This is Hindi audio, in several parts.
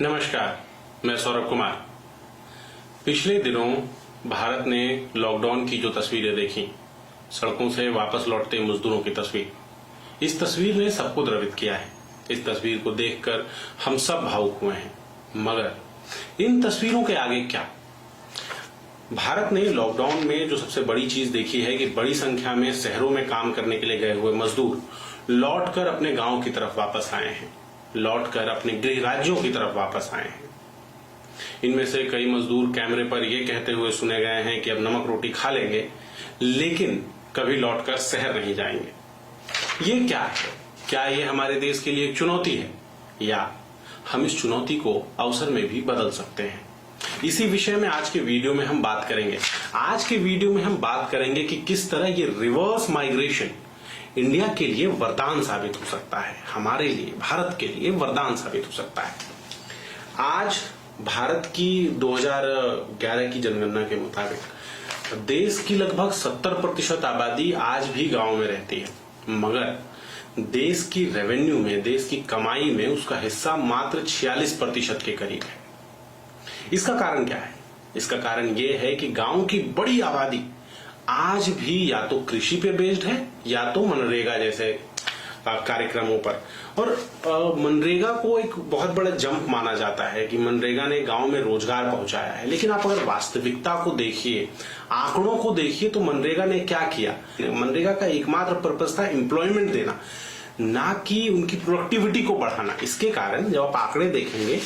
नमस्कार, मैं सौरभ कुमार। पिछले दिनों भारत ने लॉकडाउन की जो तस्वीरें देखी, सड़कों से वापस लौटते मजदूरों की तस्वीर, इस तस्वीर ने सबको द्रवित किया है। इस तस्वीर को देखकर हम सब भावुक हुए हैं। मगर इन तस्वीरों के आगे क्या? भारत ने लॉकडाउन में जो सबसे बड़ी चीज देखी है कि बड़ी संख्या में शहरों में काम करने के लिए गए हुए मजदूर लौटकर अपने गांव की तरफ वापस आए हैं, लौटकर अपने गृह राज्यों की तरफ वापस आए हैं। इनमें से कई मजदूर कैमरे पर यह कहते हुए सुने गए हैं कि अब नमक रोटी खा लेंगे, लेकिन कभी लौटकर शहर नहीं जाएंगे। ये क्या है? क्या ये हमारे देश के लिए एक चुनौती है, या हम इस चुनौती को अवसर में भी बदल सकते हैं? इसी विषय में आज के वीडियो में हम बात करेंगे। आज के वीडियो में हम बात करेंगे कि किस तरह ये रिवर्स माइग्रेशन इंडिया के लिए वरदान साबित हो सकता है, हमारे लिए, भारत के लिए वरदान साबित हो सकता है। आज भारत की 2011 की जनगणना के मुताबिक देश की लगभग 70% आबादी आज भी गांव में रहती है, मगर देश की रेवेन्यू में, देश की कमाई में उसका हिस्सा मात्र 46% के करीब है। इसका कारण क्या है? इसका कारण यह है कि गांव की बड़ी आबादी आज भी या तो कृषि पे बेस्ड है या तो मनरेगा जैसे कार्यक्रमों पर। और मनरेगा को एक बहुत बड़ा जंप माना जाता है कि मनरेगा ने गांव में रोजगार पहुंचाया है, लेकिन आप अगर वास्तविकता को देखिए, आंकड़ों को देखिए, तो मनरेगा ने क्या किया? मनरेगा का एकमात्र पर्पस था एम्प्लॉयमेंट देना, ना कि उनकी प्रोडक्टिविटी को बढ़ाना। इसके कारण जब आप आंकड़े देखेंगे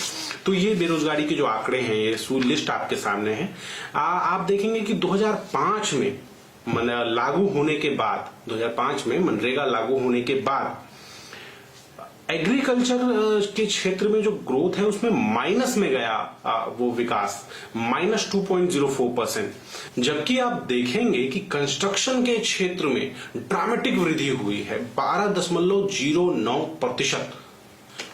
तो ये बेरोजगारी के जो आंकड़े हैं, ये लिस्ट आपके सामने है। आप देखेंगे कि 2005 में लागू होने के बाद, 2005 में मनरेगा लागू होने के बाद एग्रीकल्चर के क्षेत्र में जो ग्रोथ है उसमें माइनस में गया वो विकास, -2.04%। जबकि आप देखेंगे कि कंस्ट्रक्शन के क्षेत्र में ड्रामेटिक वृद्धि हुई है, 12.09%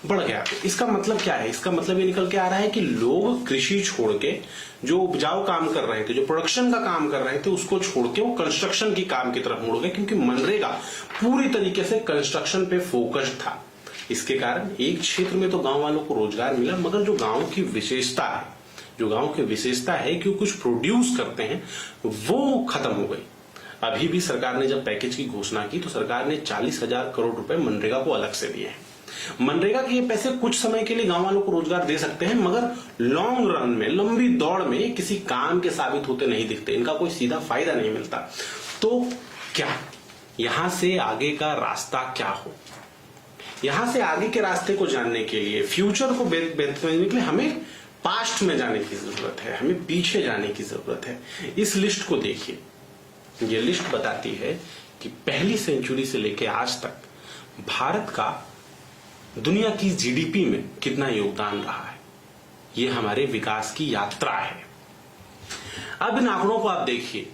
बढ़ गया। इसका मतलब क्या है? इसका मतलब ये निकल के आ रहा है कि लोग कृषि छोड़ के, जो उपजाऊ काम कर रहे थे, जो प्रोडक्शन का काम कर रहे थे, उसको छोड़ के वो कंस्ट्रक्शन की काम की तरफ मुड़ गए, क्योंकि मनरेगा पूरी तरीके से कंस्ट्रक्शन पे फोकस्ड था। इसके कारण एक क्षेत्र में तो गांव वालों को रोजगार मिला, मगर जो गांव की विशेषता है, जो गांव की विशेषता है कि वो कुछ प्रोड्यूस करते हैं, वो खत्म हो गई। अभी भी सरकार ने जब पैकेज की घोषणा की तो सरकार ने 40,000 करोड़ रुपए मनरेगा को अलग से दिए हैं। मनरेगा के ये पैसे कुछ समय के लिए गांव वालों को रोजगार दे सकते हैं, मगर लॉन्ग रन में, लंबी दौड़ में किसी काम के साबित होते नहीं दिखते, इनका कोई सीधा फायदा नहीं मिलता। तो क्या यहां से आगे का रास्ता क्या हो? यहां से आगे के रास्ते को जानने के लिए, फ्यूचर को बेहतर समझने के लिए हमें पास्ट में जाने की जरूरत है, हमें पीछे जाने की जरूरत है। इस लिस्ट को देखिए। ये लिस्ट बताती है कि पहली सेंचुरी से लेकर आज तक भारत का दुनिया की जीडीपी में कितना योगदान रहा है। ये हमारे विकास की यात्रा है। अब इन आंकड़ों को आप देखिए।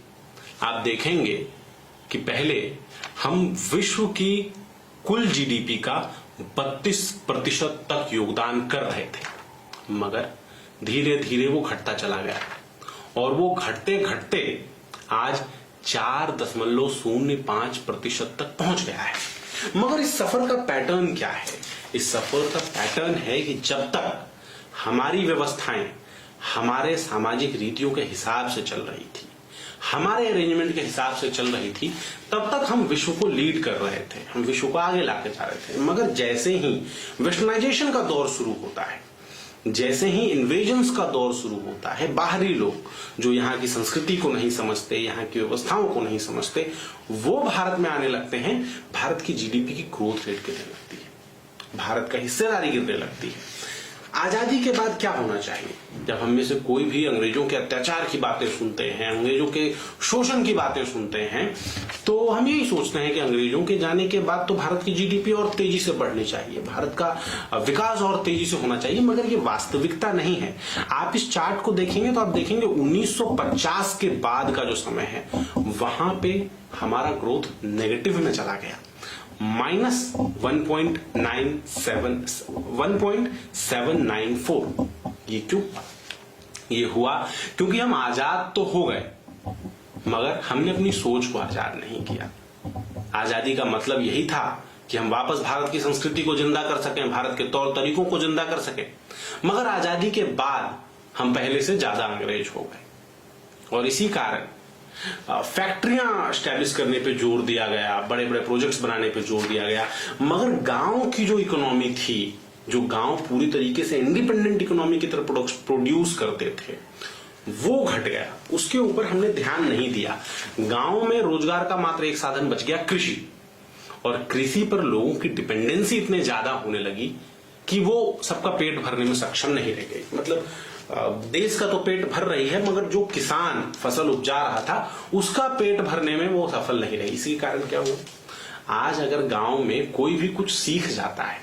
आप देखेंगे कि पहले हम विश्व की कुल जीडीपी का 32% तक योगदान कर रहे थे, मगर धीरे धीरे वो घटता चला गया, और वो घटते घटते आज 4.05% तक पहुंच गया है। मगर इस सफर का पैटर्न क्या है? इस सफर का पैटर्न है कि जब तक हमारी व्यवस्थाएं हमारे सामाजिक रीतियों के हिसाब से चल रही थी, हमारे अरेंजमेंट के हिसाब से चल रही थी, तब तक हम विश्व को लीड कर रहे थे, हम विश्व को आगे लाके जा रहे थे। मगर जैसे ही वेस्टर्नाइजेशन का दौर शुरू होता है, जैसे ही इन्वेजन्स का दौर शुरू होता है, बाहरी लोग जो यहाँ की संस्कृति को नहीं समझते, यहाँ की व्यवस्थाओं को नहीं समझते, वो भारत में आने लगते हैं। भारत की जीडीपी की ग्रोथ रेट गिरने लगती है, भारत का हिस्सेदारी गिरने लगती है। आजादी के बाद क्या होना चाहिए? जब हम में से कोई भी अंग्रेजों के अत्याचार की बातें सुनते हैं, अंग्रेजों के शोषण की बातें सुनते हैं, तो हम यही सोचते हैं कि अंग्रेजों के जाने के बाद तो भारत की जीडीपी और तेजी से बढ़नी चाहिए, भारत का विकास और तेजी से होना चाहिए। मगर ये वास्तविकता नहीं है। आप इस चार्ट को देखेंगे तो आप देखेंगे 1950 के बाद का जो समय है, वहां पे हमारा ग्रोथ नेगेटिव में चला गया, -1.794। ये क्यों? ये हुआ क्योंकि हम आजाद तो हो गए, मगर हमने अपनी सोच को आजाद नहीं किया। आजादी का मतलब यही था कि हम वापस भारत की संस्कृति को जिंदा कर सकें, भारत के तौर तरीकों को जिंदा कर सकें। मगर आजादी के बाद हम पहले से ज्यादा अंग्रेज हो गए और इसी कारण फैक्ट्रियां स्टैब्लिश करने पे जोर दिया गया, बड़े बड़े प्रोजेक्ट्स बनाने पे जोर दिया गया। मगर गांव की जो इकोनॉमी थी, जो गांव पूरी तरीके से इंडिपेंडेंट इकोनॉमी की तरफ प्रोड्यूस करते थे, वो घट गया। उसके ऊपर हमने ध्यान नहीं दिया। गांव में रोजगार का मात्र एक साधन बच गया, कृषि। और कृषि पर लोगों की डिपेंडेंसी इतने ज्यादा होने लगी कि वो सबका पेट भरने में सक्षम नहीं रह गई। मतलब देश का तो पेट भर रही है, मगर जो किसान फसल उपजा रहा था उसका पेट भरने में वो सफल नहीं रही। इसी कारण क्या हुआ, आज अगर गांव में कोई भी कुछ सीख जाता है,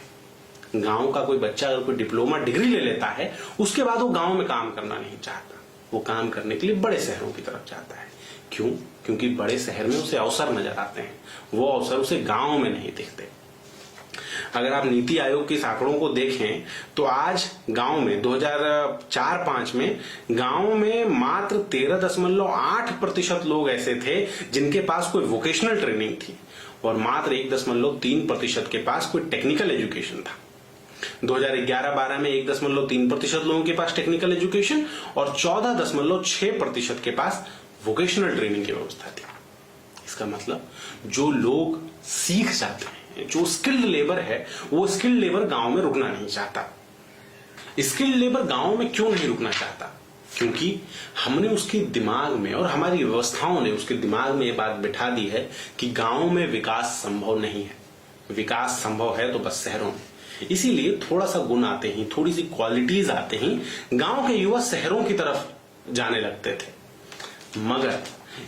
गांव का कोई बच्चा अगर कोई डिप्लोमा डिग्री ले लेता है, उसके बाद वो गांव में काम करना नहीं चाहता, वो काम करने के लिए बड़े शहरों की तरफ जाता है। क्यों? क्योंकि बड़े शहर में उसे अवसर नजर आते हैं, वो अवसर उसे गांव में नहीं दिखते। अगर आप नीति आयोग के आंकड़ों को देखें तो आज गांव में 2004-05 में गांव में मात्र 13.8% लोग ऐसे थे जिनके पास कोई वोकेशनल ट्रेनिंग थी और मात्र 1.3% के पास कोई टेक्निकल एजुकेशन था। 2011-12 में 1.3% लोगों के पास टेक्निकल एजुकेशन और 14.6% के पास वोकेशनल ट्रेनिंग की व्यवस्था थी। इसका मतलब जो लोग सीख जाते हैं, जो स्किल्ड लेबर है, वो स्किल्ड लेबर गांव में रुकना नहीं चाहता। स्किल्ड लेबर गांव में क्यों नहीं रुकना चाहता? क्योंकि हमने उसके दिमाग में और हमारी व्यवस्थाओं ने उसके दिमाग में ये बात बिठा दी है कि गांव में विकास संभव नहीं है। विकास संभव है तो बस शहरों में। इसीलिए थोड़ा सा गुण आते ही, थोड़ी सी क्वालिटीज आते ही गांव के युवा शहरों की तरफ जाने लगते थे। मगर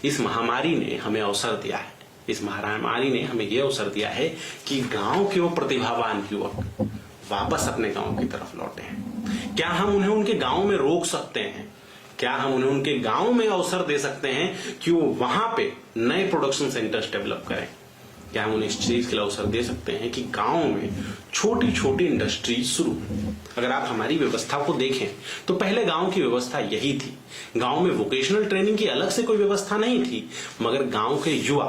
इस महामारी ने हमें अवसर दिया है, इस महामारी ने हमें यह अवसर दिया है कि गांव के वो प्रतिभावान युवक वापस अपने गांव की तरफ लौटे हैं। क्या हम उन्हें उनके गांव में रोक सकते हैं? क्या हम उन्हें उनके गांव में अवसर दे सकते हैं कि वो वहां पे नए प्रोडक्शन सेंटर्स डेवलप करें? क्या हम उन्हें इस चीज के लिए अवसर दे सकते हैं कि गांव में छोटी छोटी इंडस्ट्रीज शुरू हो? अगर आप हमारी व्यवस्था को देखें तो पहले गांव की व्यवस्था यही थी। गांव में वोकेशनल ट्रेनिंग की अलग से कोई व्यवस्था नहीं थी, मगर गांव के युवा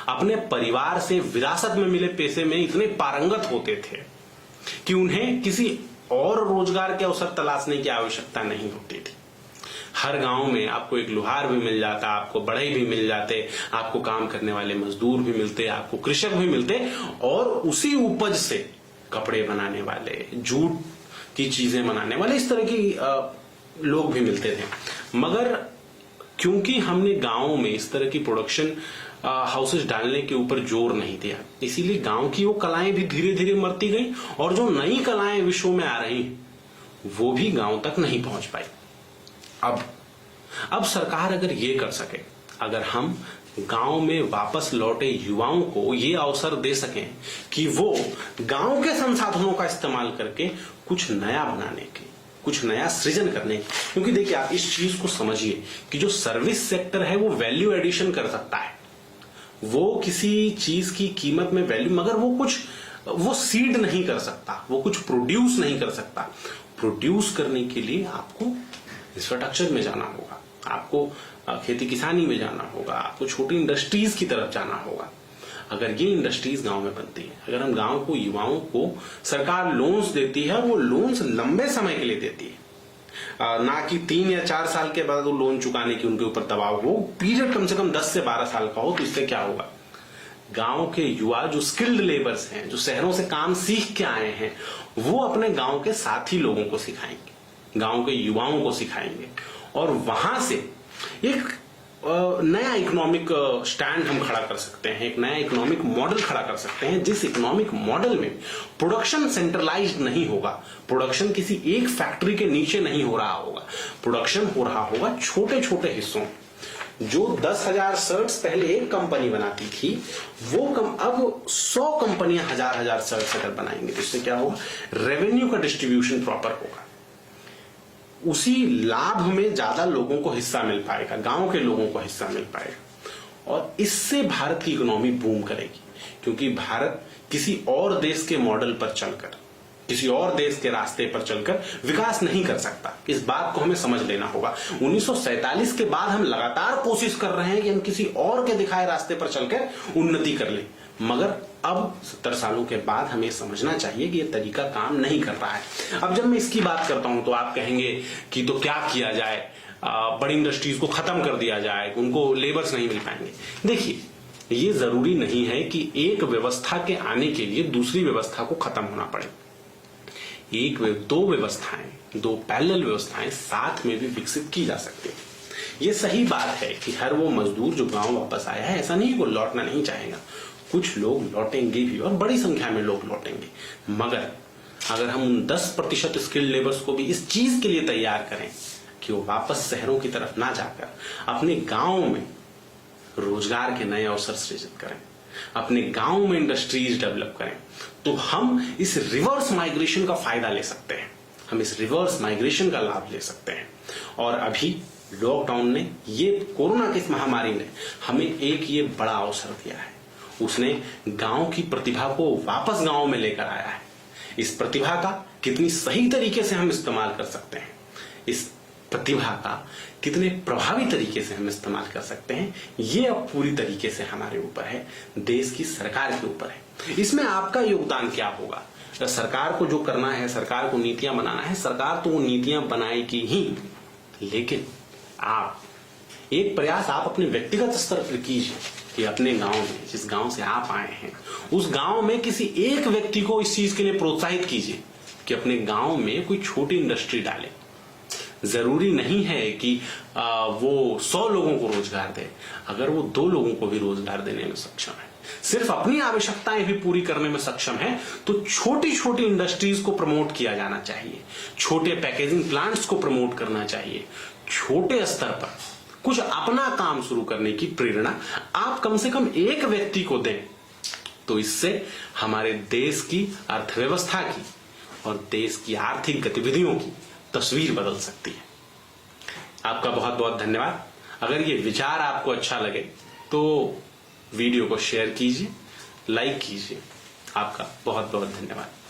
अपने परिवार से विरासत में मिले पैसे में इतने पारंगत होते थे कि उन्हें किसी और रोजगार के अवसर तलाशने की आवश्यकता नहीं होती थी। हर गांव में आपको एक लोहार भी मिल जाता, आपको बढ़ई भी मिल जाते, आपको काम करने वाले मजदूर भी मिलते, आपको कृषक भी मिलते और उसी उपज से कपड़े बनाने वाले, जूट की चीजें बनाने वाले, इस तरह की लोग भी मिलते थे। मगर क्योंकि हमने गांव में इस तरह की प्रोडक्शन हाउसेस डालने के ऊपर जोर नहीं दिया, इसीलिए गांव की वो कलाएं भी धीरे धीरे मरती गई और जो नई कलाएं विश्व में आ रही वो भी गांव तक नहीं पहुंच पाई। अब सरकार अगर ये कर सके, अगर हम गांव में वापस लौटे युवाओं को ये अवसर दे सकें कि वो गांव के संसाधनों का इस्तेमाल करके कुछ नया बनाने की, कुछ नया सृजन करने की। क्योंकि देखिए, आप इस चीज को समझिए कि जो सर्विस सेक्टर है वो वैल्यू एडिशन कर सकता है, वो किसी चीज की कीमत में वैल्यू, मगर वो सीड नहीं कर सकता, वो कुछ प्रोड्यूस नहीं कर सकता। प्रोड्यूस करने के लिए आपको इंफ्रास्ट्रक्चर में जाना होगा, आपको खेती किसानी में जाना होगा, आपको छोटी इंडस्ट्रीज की तरफ जाना होगा। अगर ये इंडस्ट्रीज गांव में बनती है, अगर हम गांव को, युवाओं को सरकार लोन्स देती है, वो लोन्स लंबे समय के लिए देती है, ना कि 3 या 4 साल के बाद वो लोन चुकाने की उनके ऊपर दबाव हो, पीरियड कम से कम 10 से 12 साल का हो। तो इससे क्या होगा, गांव के युवा जो स्किल्ड लेबर्स हैं, जो शहरों से काम सीख के आए हैं, वो अपने गांव के साथी लोगों को सिखाएंगे, गांव के युवाओं को सिखाएंगे और वहां से एक नया इकोनॉमिक स्टैंड हम खड़ा कर सकते हैं, एक नया इकोनॉमिक मॉडल खड़ा कर सकते हैं, जिस इकोनॉमिक मॉडल में प्रोडक्शन सेंट्रलाइज्ड नहीं होगा, प्रोडक्शन किसी एक फैक्ट्री के नीचे नहीं हो रहा होगा, प्रोडक्शन हो रहा होगा छोटे छोटे हिस्सों। जो 10,000 शर्ट्स पहले एक कंपनी बनाती थी, वो अब 100 कंपनियां हजार शर्ट्स अगर बनाएंगे तो इससे क्या होगा, रेवेन्यू का डिस्ट्रीब्यूशन प्रॉपर होगा, उसी लाभ में ज्यादा लोगों को हिस्सा मिल पाएगा, गांव के लोगों को हिस्सा मिल पाएगा और इससे भारत की इकोनॉमी बूम करेगी। क्योंकि भारत किसी और देश के मॉडल पर चलकर, किसी और देश के रास्ते पर चलकर विकास नहीं कर सकता। इस बात को हमें समझ लेना होगा। 1947 के बाद हम लगातार कोशिश कर रहे हैं कि हम किसी और के दिखाए रास्ते पर चलकर उन्नति कर लें, मगर अब 70 सालों के बाद हमें समझना चाहिए कि ये तरीका काम नहीं कर रहा है। अब जब मैं इसकी बात करता हूं तो आप कहेंगे कि तो क्या किया जाए, बड़ी इंडस्ट्रीज को खत्म कर दिया जाए, उनको लेबर्स नहीं मिल पाएंगे। देखिए, ये जरूरी नहीं है कि एक व्यवस्था के आने के लिए दूसरी व्यवस्था को खत्म होना पड़े। दो व्यवस्थाएं, दो पैरेलल व्यवस्थाएं साथ में भी विकसित की जा सकती है। ये सही बात है कि हर वो मजदूर जो गांव वापस आया है, ऐसा नहीं वो लौटना नहीं चाहेगा, कुछ लोग लौटेंगे भी और बड़ी संख्या में लोग लौटेंगे। मगर अगर हम उन 10% स्किल्ड लेबर्स को भी इस चीज के लिए तैयार करें कि वो वापस शहरों की तरफ ना जाकर अपने गांव में रोजगार के नए अवसर सृजित करें, अपने गांव में इंडस्ट्रीज डेवलप करें, तो हम इस रिवर्स माइग्रेशन का फायदा ले सकते हैं, हम इस रिवर्स माइग्रेशन का लाभ ले सकते हैं। और अभी लॉकडाउन ने, ये कोरोना की इस महामारी ने हमें एक ये बड़ा अवसर दिया है। उसने गांव की प्रतिभा को वापस गांव में लेकर आया है। इस प्रतिभा का कितनी सही तरीके से हम इस्तेमाल कर सकते हैं, इस प्रतिभा का कितने प्रभावी तरीके से हम इस्तेमाल कर सकते हैं, ये अब पूरी तरीके से हमारे ऊपर है, देश की सरकार के ऊपर है। इसमें आपका योगदान क्या होगा? सरकार को जो करना है, सरकार को नीतियां बनाना है, सरकार तो वो नीतियां बनाएगी ही, लेकिन आप एक प्रयास आप अपने व्यक्तिगत स्तर पर कीजिए कि अपने गांव में, जिस गांव से आप आए हैं, उस गांव में किसी एक व्यक्ति को इस चीज के लिए प्रोत्साहित कीजिए कि अपने गांव में कोई छोटी इंडस्ट्री डाले। जरूरी नहीं है कि वो 100 लोगों को रोजगार दे, अगर वो 2 लोगों को भी रोजगार देने में सक्षम है, सिर्फ अपनी आवश्यकताएं भी पूरी करने में सक्षम है, तो छोटी छोटी इंडस्ट्रीज को प्रमोट किया जाना चाहिए, छोटे पैकेजिंग प्लांट्स को प्रमोट करना चाहिए। छोटे स्तर पर कुछ अपना काम शुरू करने की प्रेरणा आप कम से कम एक व्यक्ति को दें, तो इससे हमारे देश की अर्थव्यवस्था की और देश की आर्थिक गतिविधियों की तस्वीर बदल सकती है। आपका बहुत बहुत धन्यवाद। अगर ये विचार आपको अच्छा लगे तो वीडियो को शेयर कीजिए, लाइक कीजिए। आपका बहुत बहुत धन्यवाद।